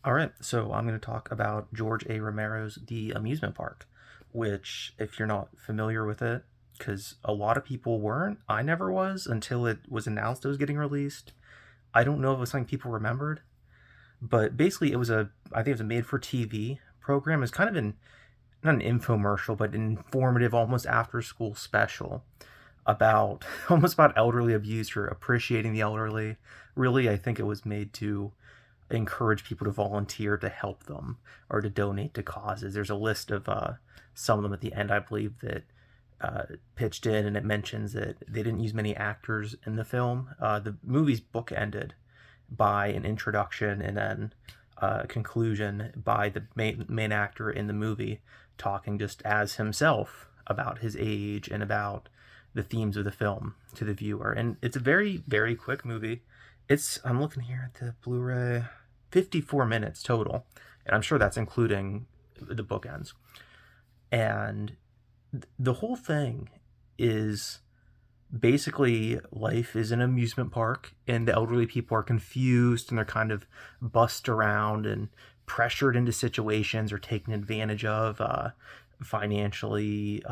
All right, so I'm going to talk about George A. Romero's The Amusement Park, which, if you're not familiar with it, because a lot of people weren't, I never was until it was announced it was getting released. I don't know if it was something people remembered, but basically I think it was a made for TV program. It's kind of not an infomercial, but an informative, almost after school special about almost about elderly abuse or appreciating the elderly. Really, I think it was made to encourage people to volunteer to help them or to donate to causes. There's a list of some of them at the end, I believe, that pitched in, and it mentions that they didn't use many actors in the film. The movie's book ended by an introduction and then a conclusion by the main actor in the movie talking just as himself about his age and about the themes of the film to the viewer. And it's a very, very quick movie. I'm looking here at the Blu-ray, 54 minutes total, and I'm sure that's including the bookends. And the whole thing is basically life is an amusement park, and the elderly people are confused and they're kind of bussed around and pressured into situations or taken advantage of financially,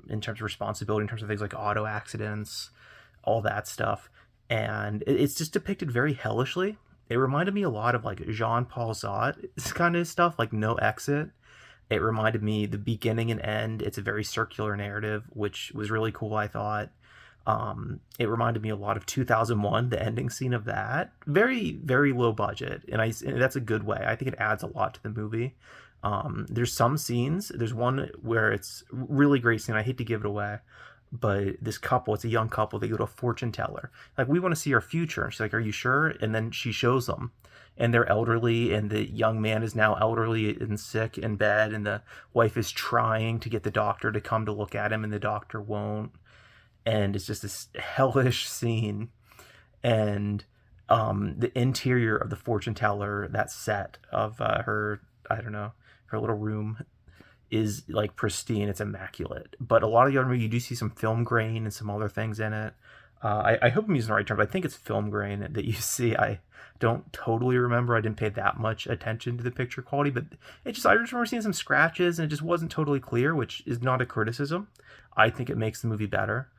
in terms of responsibility, in terms of things like auto accidents, all that stuff. And it's just depicted very hellishly. It reminded me a lot of like Jean-Paul Sartre kind of stuff, like No Exit. It reminded me the beginning and end. It's a very circular narrative, which was really cool, I thought. It reminded me a lot of 2001, the ending scene of that. Very, very low budget, and that's a good way. I think it adds a lot to the movie. There's some scenes. There's one where it's really great scene. I hate to give it away, but this couple, it's a young couple. They go to a fortune teller. Like, we want to see our future. And she's like, "Are you sure?" And then she shows them, and they're elderly, and the young man is now elderly and sick in bed, and the wife is trying to get the doctor to come to look at him, and the doctor won't. And it's just this hellish scene. And the interior of the fortune teller, that set of her, I don't know, her little room is like pristine. It's immaculate. But a lot of the other movie, you do see some film grain and some other things in it. I hope I'm using the right term, but I think it's film grain that you see. I don't totally remember. I didn't pay that much attention to the picture quality, but I just remember seeing some scratches, and it just wasn't totally clear, which is not a criticism. I think it makes the movie better.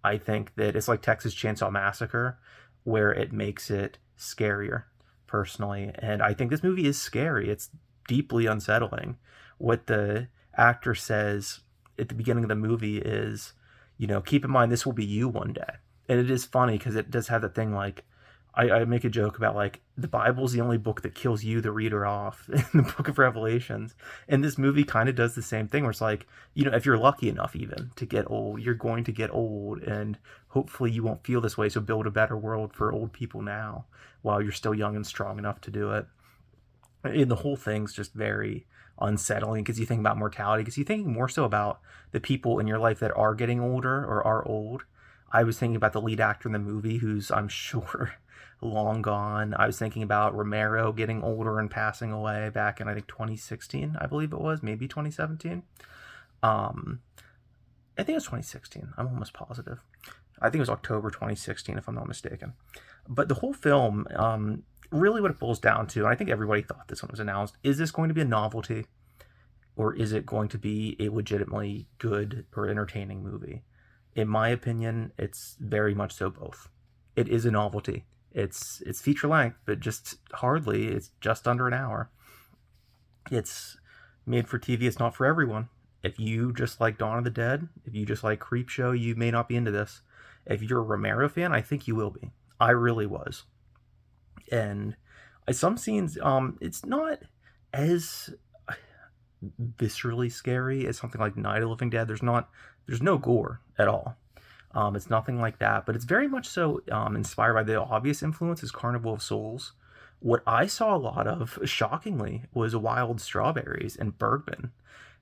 I think that it's like Texas Chainsaw Massacre, where it makes it scarier, personally. And I think this movie is scary. It's deeply unsettling. What the actor says at the beginning of the movie is, keep in mind this will be you one day. And it is funny because it does have that thing like, I make a joke about like the Bible's the only book that kills you, the reader, off in the book of Revelations. And this movie kind of does the same thing where it's like, if you're lucky enough even to get old, you're going to get old, and hopefully you won't feel this way. So build a better world for old people now while you're still young and strong enough to do it. And the whole thing's just very unsettling because you think about mortality, because you think more so about the people in your life that are getting older or are old. I was thinking about the lead actor in the movie, who's, I'm sure, long gone. I was thinking about Romero getting older and passing away back in, I think, 2016, I believe it was, maybe 2017. Um, I think it was 2016. I'm almost positive. I think it was October 2016, if I'm not mistaken. But the whole film, really what it boils down to, and I think everybody thought this when it was announced, is this going to be a novelty, or is it going to be a legitimately good or entertaining movie? In my opinion, it's very much so both. It is a novelty. It's feature length, but just hardly. It's just under an hour. It's made for TV. It's not for everyone. If you just like Dawn of the Dead, if you just like Creepshow, you may not be into this. If you're a Romero fan, I think you will be. I really was. And some scenes, it's not as viscerally scary as something like Night of the Living Dead. There's no gore at all. It's nothing like that, but it's very much so inspired by the obvious influences, Carnival of Souls. What I saw a lot of, shockingly, was Wild Strawberries and Bergman.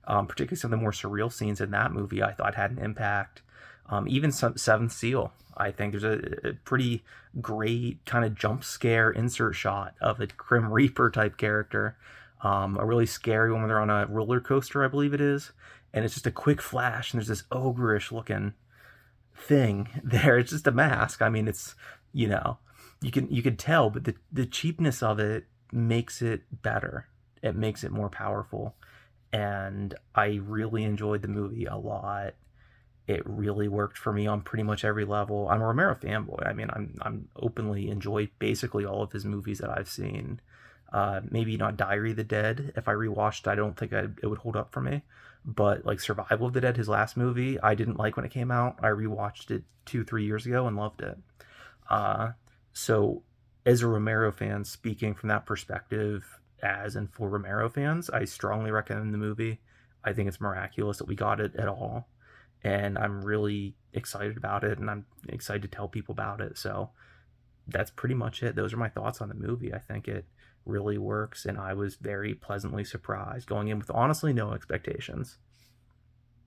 Particularly some of the more surreal scenes in that movie I thought had an impact. Even some Seventh Seal. I think there's a pretty great kind of jump scare insert shot of a Grim Reaper type character. A really scary one when they're on a roller coaster, I believe it is. And it's just a quick flash, and there's this ogreish looking thing there. It's just a mask. I mean, it's, you can tell, but the cheapness of it makes it better. It makes it more powerful. And I really enjoyed the movie a lot. It really worked for me on pretty much every level. I'm a Romero fanboy. I mean, I'm openly enjoyed basically all of his movies that I've seen. Maybe not Diary of the Dead. If I rewatched, I don't think it would hold up for me. But like Survival of the Dead, his last movie, I didn't like when it came out. I rewatched it 2 3 years ago and loved it. Uh, so as a Romero fan, speaking from that perspective, as and for Romero fans, I strongly recommend the movie. I think it's miraculous that we got it at all, and I'm really excited about it, and I'm excited to tell people about it. So that's pretty much it. Those are my thoughts on the movie. I think it really works, and I was very pleasantly surprised going in with honestly no expectations.